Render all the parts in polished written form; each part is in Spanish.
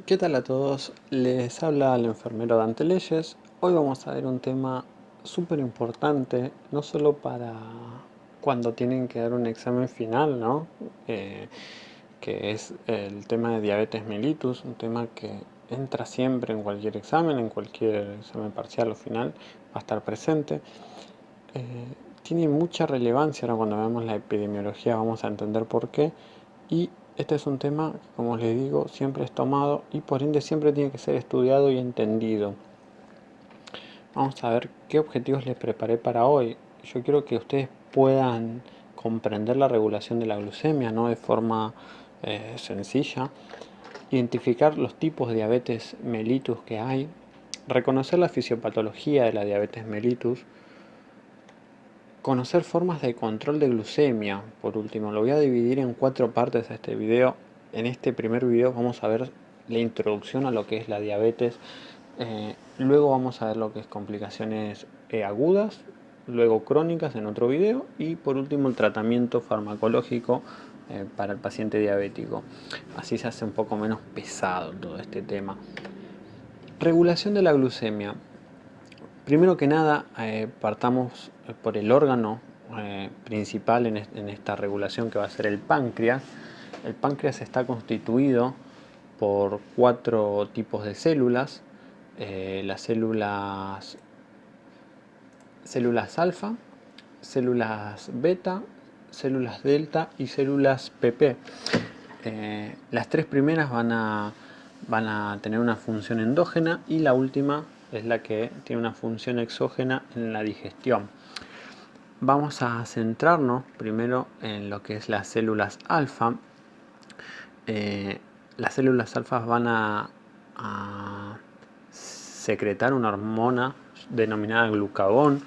¿Qué tal a todos? Les habla el enfermero Dante Leyes. Hoy vamos a ver un tema súper importante, no solo para cuando tienen que dar un examen final, ¿no? Que es el tema de diabetes mellitus, un tema que entra siempre en cualquier examen parcial o final, va a estar presente. Eh, Tiene mucha relevancia ahora cuando vemos la epidemiología, vamos a entender por qué. Y este es un tema que, como les digo, siempre es tomado y por ende siempre tiene que ser estudiado y entendido. Vamos a ver qué objetivos les preparé para hoy. Yo quiero que ustedes puedan comprender la regulación de la glucemia, ¿no? De forma sencilla, identificar los tipos de diabetes mellitus que hay, reconocer la fisiopatología de la diabetes mellitus, conocer formas de control de glucemia. Por último, lo voy a dividir en 4 partes a este video. En este primer video vamos a ver la introducción a lo que es la diabetes. Luego vamos a ver lo que es complicaciones agudas, luego crónicas en otro video y por último el tratamiento farmacológico para el paciente diabético. Así se hace un poco menos pesado todo este tema. Regulación de la glucemia. Primero que nada, partamos por el órgano principal en esta regulación, que va a ser el páncreas. El páncreas está constituido por 4 tipos de células. Las células alfa, células beta, células delta y células PP. Las 3 primeras van a tener una función endógena y la última es la que tiene una función exógena en la digestión. Vamos a centrarnos primero en lo que es las células alfa. Las células alfa van a secretar una hormona denominada glucagón,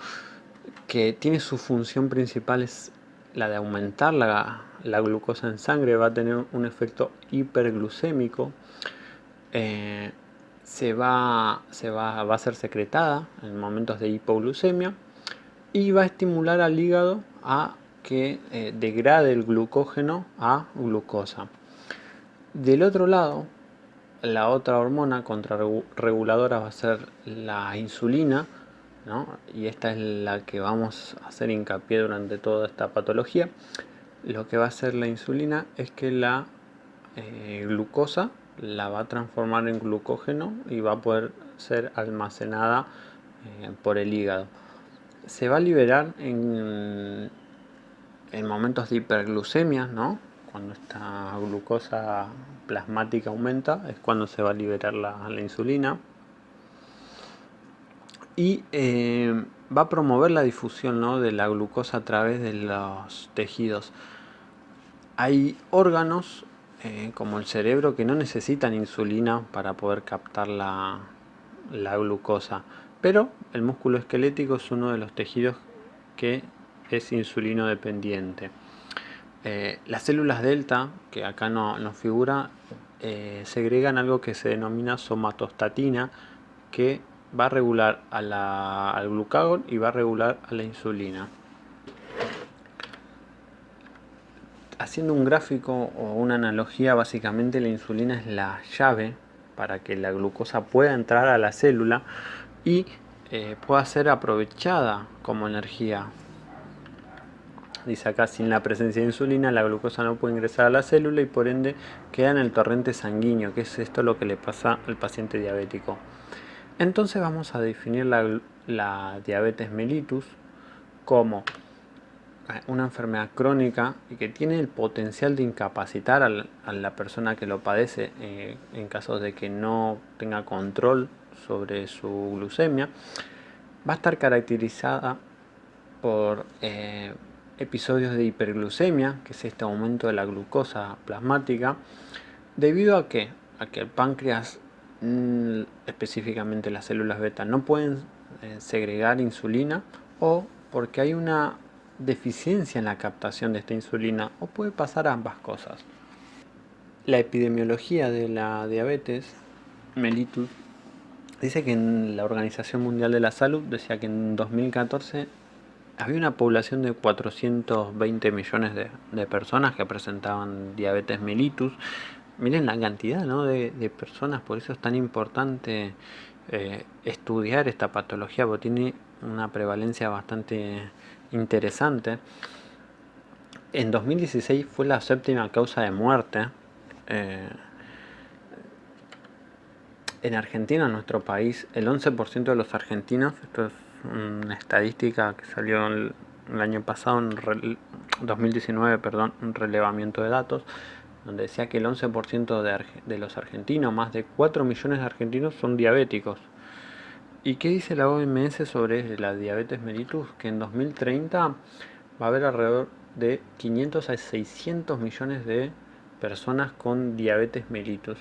que tiene su función principal es la de aumentar la glucosa en sangre. Va a tener un efecto hiperglucémico. Va a ser secretada en momentos de hipoglucemia y va a estimular al hígado a que degrade el glucógeno a glucosa. Del otro lado, la otra hormona contrarreguladora va a ser la insulina, ¿no? Y esta es la que vamos a hacer hincapié durante toda esta patología. Lo que va a hacer la insulina es que la glucosa la va a transformar en glucógeno y va a poder ser almacenada por el hígado. Se va a liberar en momentos de hiperglucemia, ¿no? Cuando esta glucosa plasmática aumenta, es cuando se va a liberar la insulina. Y va a promover la difusión, ¿no?, de la glucosa a través de los tejidos. Hay órganos como el cerebro que no necesitan insulina para poder captar la glucosa, pero el músculo esquelético es uno de los tejidos que es insulino dependiente. Las células delta, que acá no figura, segregan algo que se denomina somatostatina, que va a regular al glucagón y va a regular a la insulina. Haciendo un gráfico o una analogía, básicamente la insulina es la llave para que la glucosa pueda entrar a la célula y pueda ser aprovechada como energía. Dice acá, sin la presencia de insulina, la glucosa no puede ingresar a la célula y por ende queda en el torrente sanguíneo, que es esto lo que le pasa al paciente diabético. Entonces vamos a definir la diabetes mellitus como una enfermedad crónica y que tiene el potencial de incapacitar a la persona que lo padece en caso de que no tenga control sobre su glucemia. Va a estar caracterizada por episodios de hiperglucemia, que es este aumento de la glucosa plasmática, debido a que el páncreas, específicamente las células beta, no pueden segregar insulina, o porque hay una deficiencia en la captación de esta insulina, o puede pasar ambas cosas. La epidemiología de la diabetes mellitus dice que en la Organización Mundial de la Salud decía que en 2014 había una población de 420 millones de personas que presentaban diabetes mellitus, miren la cantidad, ¿no?, de personas, por eso es tan importante estudiar esta patología, porque tiene una prevalencia bastante interesante. En 2016 fue la séptima causa de muerte. En Argentina, en nuestro país, el 11% de los argentinos, esto es una estadística que salió el año pasado, en 2019, perdón, un relevamiento de datos, donde decía que el 11% de los argentinos, más de 4 millones de argentinos, son diabéticos. ¿Y qué dice la OMS sobre la diabetes mellitus? Que en 2030 va a haber alrededor de 500 a 600 millones de personas con diabetes mellitus.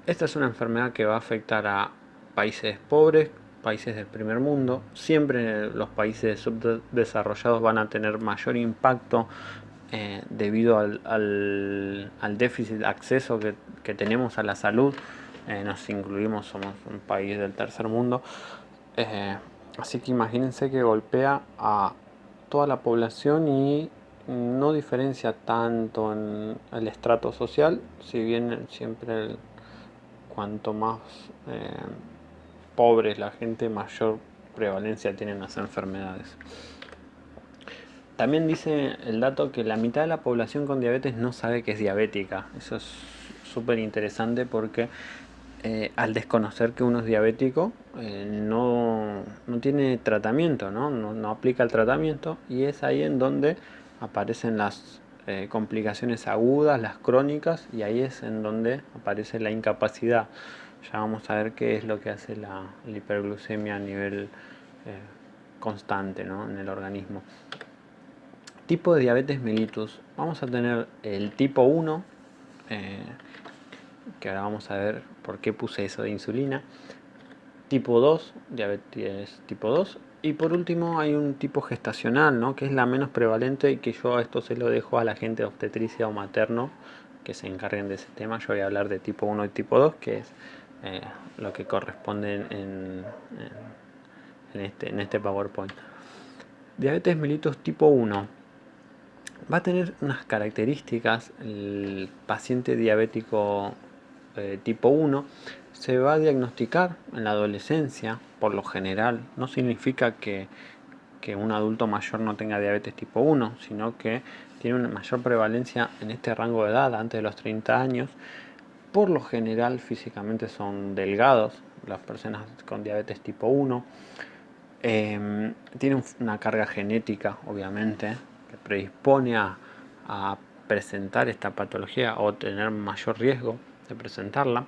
Esta es una enfermedad que va a afectar a países pobres, países del primer mundo. Siempre los países subdesarrollados van a tener mayor impacto debido al déficit de acceso que tenemos a la salud. Nos incluimos, somos un país del tercer mundo. Así que imagínense que golpea a toda la población y no diferencia tanto en el estrato social, si bien siempre cuanto más pobre es la gente, mayor prevalencia tienen las enfermedades. También dice el dato que la mitad de la población con diabetes no sabe que es diabética. Eso es súper interesante porque al desconocer que uno es diabético, no tiene tratamiento, ¿no? Aplica el tratamiento, y es ahí en donde aparecen las complicaciones agudas, las crónicas, y ahí es en donde aparece la incapacidad. Ya vamos a ver qué es lo que hace la hiperglucemia a nivel constante, ¿no?, en el organismo. Tipo de diabetes mellitus. Vamos a tener el tipo 1, que ahora vamos a ver por qué puse eso de insulina. Tipo 2, diabetes tipo 2. Y por último hay un tipo gestacional, ¿no?, que es la menos prevalente, y que yo a esto se lo dejo a la gente de obstetricia o materno que se encarguen de ese tema. Yo voy a hablar de tipo 1 y tipo 2, que es lo que corresponde en este PowerPoint. Diabetes mellitus tipo 1 va a tener unas características. El paciente diabético tipo 1 se va a diagnosticar en la adolescencia, por lo general. No significa que un adulto mayor no tenga diabetes tipo 1, sino que tiene una mayor prevalencia en este rango de edad, antes de los 30 años. Por lo general físicamente son delgados las personas con diabetes tipo 1. Tiene una carga genética, obviamente, que predispone a presentar esta patología o tener mayor riesgo de presentarla.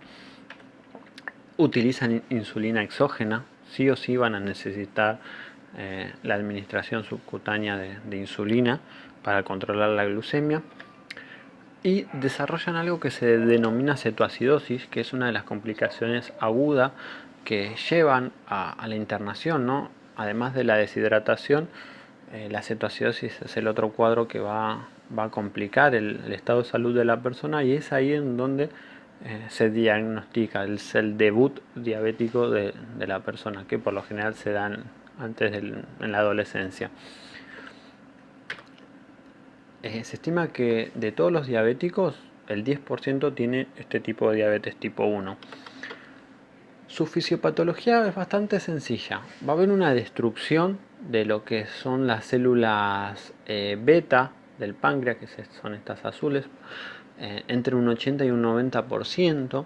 Utilizan insulina exógena, sí o sí van a necesitar la administración subcutánea de insulina para controlar la glucemia. Y desarrollan algo que se denomina cetoacidosis, que es una de las complicaciones agudas que llevan a la internación, ¿no? Además de la deshidratación, la cetoacidosis es el otro cuadro que va a complicar el estado de salud de la persona, y es ahí en donde se diagnostica el debut diabético de la persona, que por lo general se dan antes en la adolescencia. Se estima que de todos los diabéticos, el 10% tiene este tipo de diabetes tipo 1. Su fisiopatología es bastante sencilla. Va a haber una destrucción de lo que son las células beta del páncreas, que son estas azules, entre un 80 y un 90%.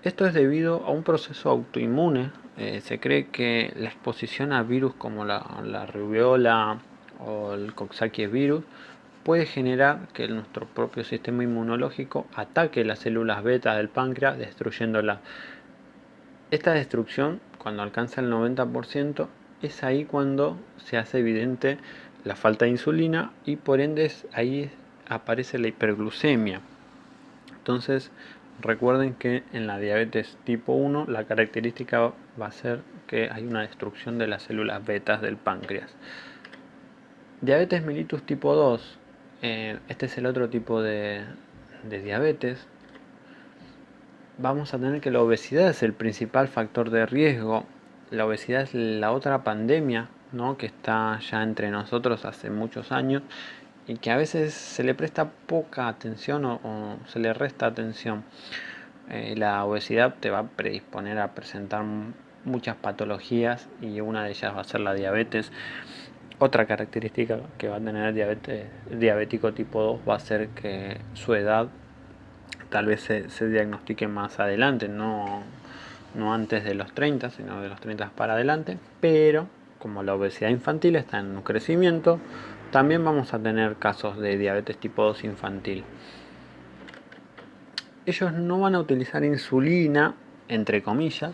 Esto es debido a un proceso autoinmune. Se cree que la exposición a virus como la rubiola o el Coxsackie virus puede generar que nuestro propio sistema inmunológico ataque las células beta del páncreas, destruyéndolas. Esta destrucción, cuando alcanza el 90%, es ahí cuando se hace evidente la falta de insulina, y por ende ahí aparece la hiperglucemia. Entonces, recuerden que en la diabetes tipo 1 la característica va a ser que hay una destrucción de las células betas del páncreas. Diabetes mellitus tipo 2, este es el otro tipo de diabetes. Vamos a tener que la obesidad es el principal factor de riesgo. La obesidad es la otra pandemia, ¿no?, que está ya entre nosotros hace muchos años, y que a veces se le presta poca atención o se le resta atención. La obesidad te va a predisponer a presentar muchas patologías y una de ellas va a ser la diabetes. Otra característica que va a tener el diabético tipo 2 va a ser que su edad tal vez se diagnostique más adelante, no antes de los 30, sino de los 30 para adelante, pero como la obesidad infantil está en un crecimiento, también vamos a tener casos de diabetes tipo 2 infantil. Ellos no van a utilizar insulina, entre comillas,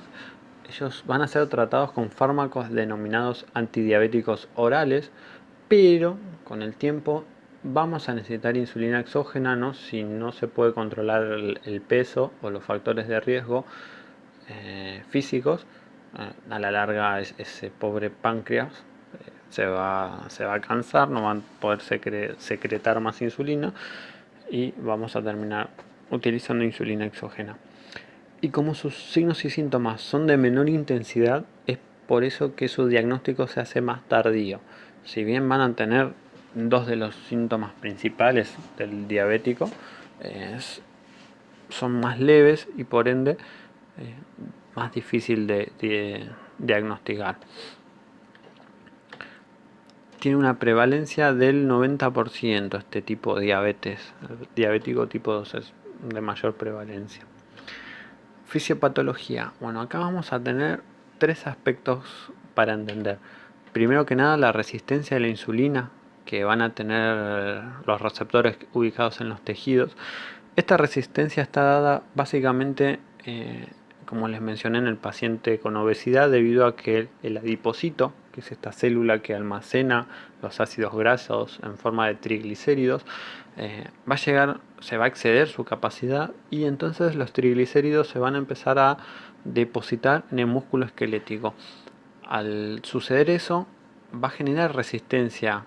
ellos van a ser tratados con fármacos denominados antidiabéticos orales, pero con el tiempo vamos a necesitar insulina exógena, ¿no? Si no se puede controlar el peso o los factores de riesgo físicos. A la larga ese pobre páncreas se va a cansar, no va a poder secretar más insulina y vamos a terminar utilizando insulina exógena. Y como sus signos y síntomas son de menor intensidad, es por eso que su diagnóstico se hace más tardío. Si bien van a tener dos de los síntomas principales del diabético, son más leves y por ende más difícil de diagnosticar. Tiene una prevalencia del 90% este tipo de diabetes. El diabético tipo 2 es de mayor prevalencia. Fisiopatología. Bueno, acá vamos a tener tres aspectos para entender. Primero que nada, la resistencia a la insulina que van a tener los receptores ubicados en los tejidos. Esta resistencia está dada básicamente, como les mencioné, en el paciente con obesidad debido a que el adipocito, que es esta célula que almacena los ácidos grasos en forma de triglicéridos, se va a exceder su capacidad y entonces los triglicéridos se van a empezar a depositar en el músculo esquelético. Al suceder eso, va a generar resistencia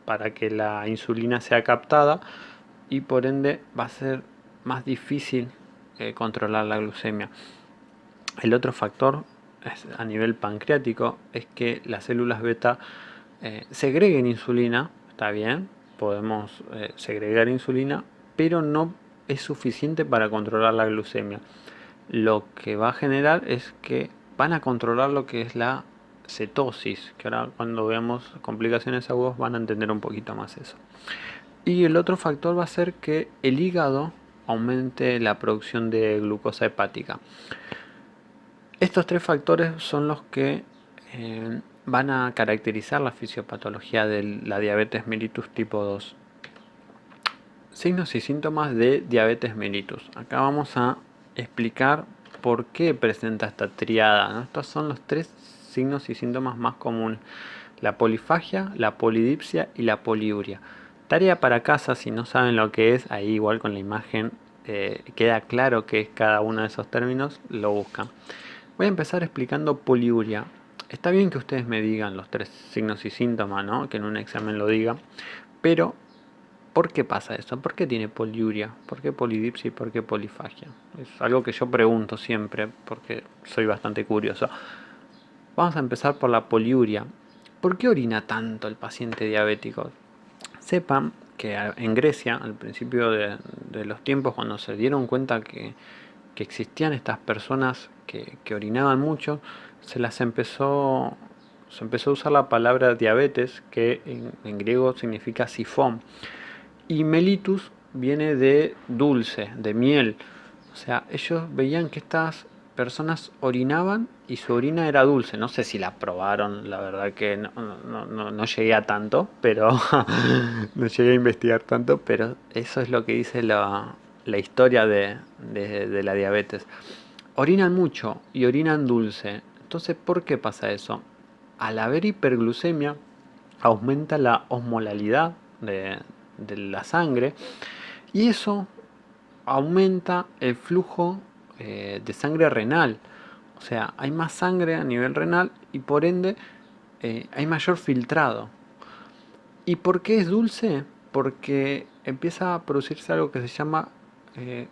para que la insulina sea captada y por ende va a ser más difícil controlar la glucemia. El otro factor a nivel pancreático es que las células beta segreguen insulina, está bien, podemos segregar insulina, pero no es suficiente para controlar la glucemia. Lo que va a generar es que van a controlar lo que es la cetosis, que ahora cuando veamos complicaciones agudas van a entender un poquito más eso. Y el otro factor va a ser que el hígado aumente la producción de glucosa hepática. Estos tres factores son los que van a caracterizar la fisiopatología de la diabetes mellitus tipo 2. Signos y síntomas de diabetes mellitus. Acá vamos a explicar por qué presenta esta triada, ¿no? Estos son los tres signos y síntomas más comunes: la polifagia, la polidipsia y la poliuria. Tarea para casa, si no saben lo que es, ahí igual con la imagen queda claro qué es cada uno de esos términos, lo buscan. Voy a empezar explicando poliuria. Está bien que ustedes me digan los tres signos y síntomas, ¿no? Que en un examen lo diga, pero ¿por qué pasa eso? ¿Por qué tiene poliuria? ¿Por qué polidipsia y por qué polifagia? Es algo que yo pregunto siempre porque soy bastante curioso. Vamos a empezar por la poliuria. ¿Por qué orina tanto el paciente diabético? Sepan que en Grecia, al principio de los tiempos, cuando se dieron cuenta que existían estas personas que orinaban mucho, se empezó a usar la palabra diabetes, que en griego significa sifón. Y mellitus viene de dulce, de miel. O sea, ellos veían que estas personas orinaban y su orina era dulce. No sé si la probaron, la verdad que no llegué a tanto, pero no llegué a investigar tanto, pero eso es lo que dice la historia de la diabetes. Orinan mucho y orinan dulce. Entonces, ¿por qué pasa eso? Al haber hiperglucemia, aumenta la osmolalidad de la sangre y eso aumenta el flujo de sangre renal. O sea, hay más sangre a nivel renal y por ende hay mayor filtrado. ¿Y por qué es dulce? Porque empieza a producirse algo que se llama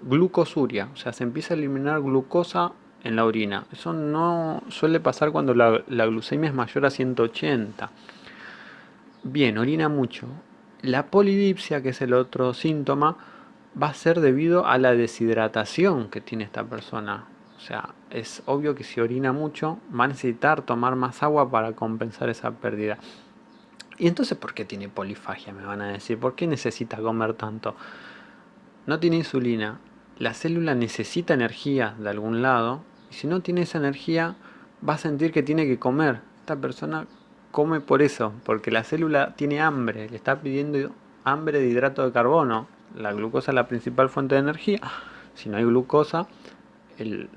glucosuria. O sea, se empieza a eliminar glucosa en la orina. Eso no suele pasar cuando la glucemia es mayor a 180. Bien, orina mucho. La polidipsia, que es el otro síntoma, va a ser debido a la deshidratación que tiene esta persona. O sea, es obvio que si orina mucho, va a necesitar tomar más agua para compensar esa pérdida. ¿Y entonces por qué tiene polifagia? Me van a decir. ¿Por qué necesita comer tanto? No tiene insulina. La célula necesita energía de algún lado. Y si no tiene esa energía, va a sentir que tiene que comer. Esta persona come por eso, porque la célula tiene hambre. Le está pidiendo hambre de hidrato de carbono. La glucosa es la principal fuente de energía. Si no hay glucosa, el,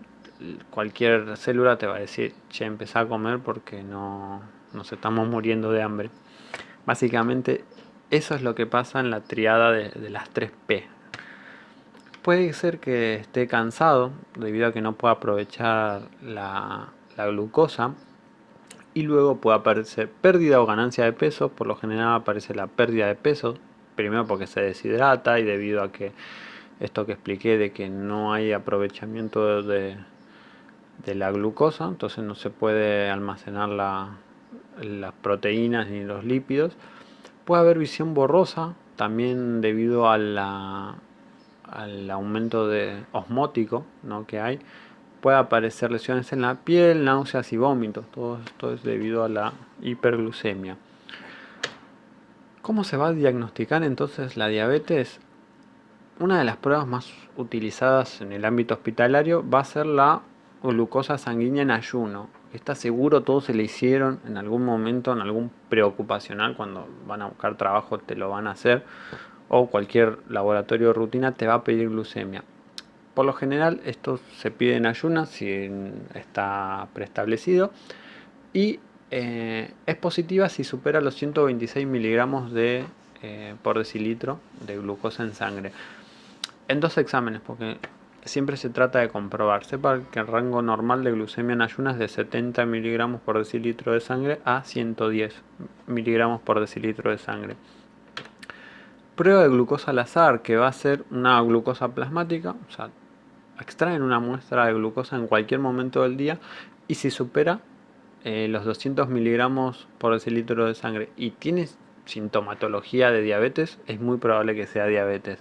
cualquier célula te va a decir, che, empezá a comer porque no nos estamos muriendo de hambre. Básicamente, eso es lo que pasa en la triada de las 3P. Puede ser que esté cansado debido a que no pueda aprovechar la glucosa y luego puede aparecer pérdida o ganancia de peso. Por lo general aparece la pérdida de peso, primero porque se deshidrata y debido a que esto que expliqué de que no hay aprovechamiento de la glucosa, entonces no se puede almacenar las proteínas ni los lípidos. Puede haber visión borrosa también debido al aumento osmótico, ¿no?, que hay. Puede aparecer lesiones en la piel, náuseas y vómitos. Todo esto es debido a la hiperglucemia. ¿Cómo se va a diagnosticar entonces la diabetes? Una de las pruebas más utilizadas en el ámbito hospitalario va a ser la glucosa sanguínea en ayuno. Está seguro, todos se le hicieron en algún momento, en algún preocupacional, cuando van a buscar trabajo te lo van a hacer, o cualquier laboratorio de rutina te va a pedir glucemia. Por lo general esto se pide en ayunas si está preestablecido y es positiva si supera los 126 miligramos por decilitro de glucosa en sangre. En 2 exámenes, porque siempre se trata de comprobar. Sepa que el rango normal de glucemia en ayunas es de 70 miligramos por decilitro de sangre a 110 miligramos por decilitro de sangre. Prueba de glucosa al azar, que va a ser una glucosa plasmática, o sea, extraen una muestra de glucosa en cualquier momento del día y si supera los 200 miligramos por decilitro de sangre y tienes sintomatología de diabetes, es muy probable que sea diabetes.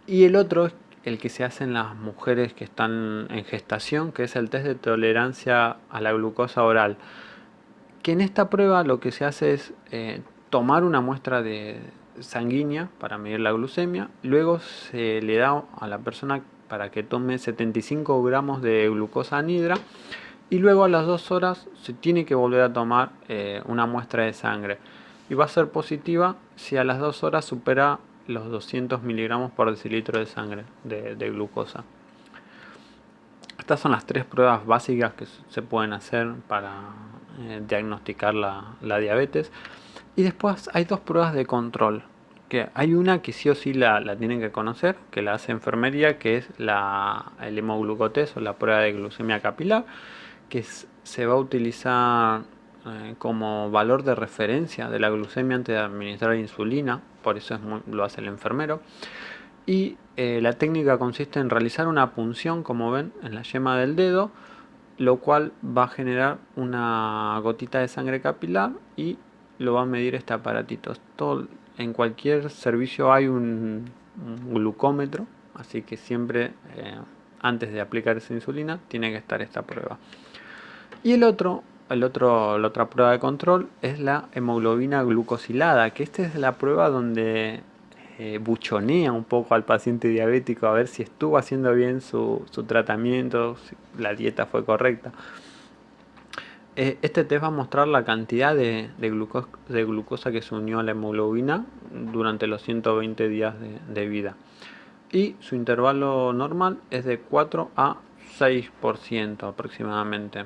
Y el otro es el que se hace en las mujeres que están en gestación, que es el test de tolerancia a la glucosa oral. Que en esta prueba lo que se hace es tomar una muestra de sanguínea para medir la glucemia, luego se le da a la persona para que tome 75 gramos de glucosa anhidra y luego a las 2 horas se tiene que volver a tomar una muestra de sangre y va a ser positiva si a las 2 horas supera los 200 miligramos por decilitro de sangre de glucosa. Estas son las 3 pruebas básicas que se pueden hacer para diagnosticar la diabetes. Y después hay 2 pruebas de control. Que hay una que sí o sí la tienen que conocer, que la hace enfermería, que es el hemoglucotest o la prueba de glucemia capilar, que se va a utilizar como valor de referencia de la glucemia antes de administrar insulina, por eso lo hace el enfermero. Y la técnica consiste en realizar una punción, como ven, en la yema del dedo, lo cual va a generar una gotita de sangre capilar y lo va a medir este aparatito. En cualquier servicio hay un glucómetro, así que siempre antes de aplicar esa insulina tiene que estar esta prueba. Y la otra prueba de control es la hemoglobina glucosilada, que esta es la prueba donde buchonea un poco al paciente diabético a ver si estuvo haciendo bien su tratamiento, si la dieta fue correcta. Este test va a mostrar la cantidad de glucosa que se unió a la hemoglobina durante los 120 días de vida. Y su intervalo normal es de 4 a 6% aproximadamente.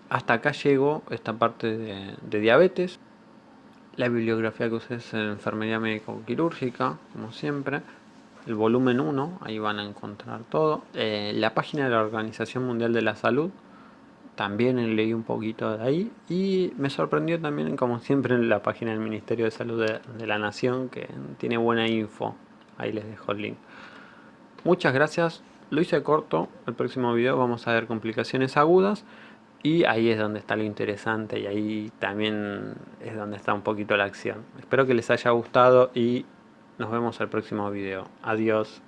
Hasta acá llegó esta parte de diabetes. La bibliografía que usé es en enfermería médico-quirúrgica, como siempre. El volumen 1, ahí van a encontrar todo. La página de la Organización Mundial de la Salud, también leí un poquito de ahí. Y me sorprendió también, como siempre, en la página del Ministerio de Salud de la Nación, que tiene buena info. Ahí les dejo el link. Muchas gracias. Lo hice corto. El próximo video vamos a ver complicaciones agudas. Y ahí es donde está lo interesante y ahí también es donde está un poquito la acción. Espero que les haya gustado y nos vemos al próximo video. Adiós.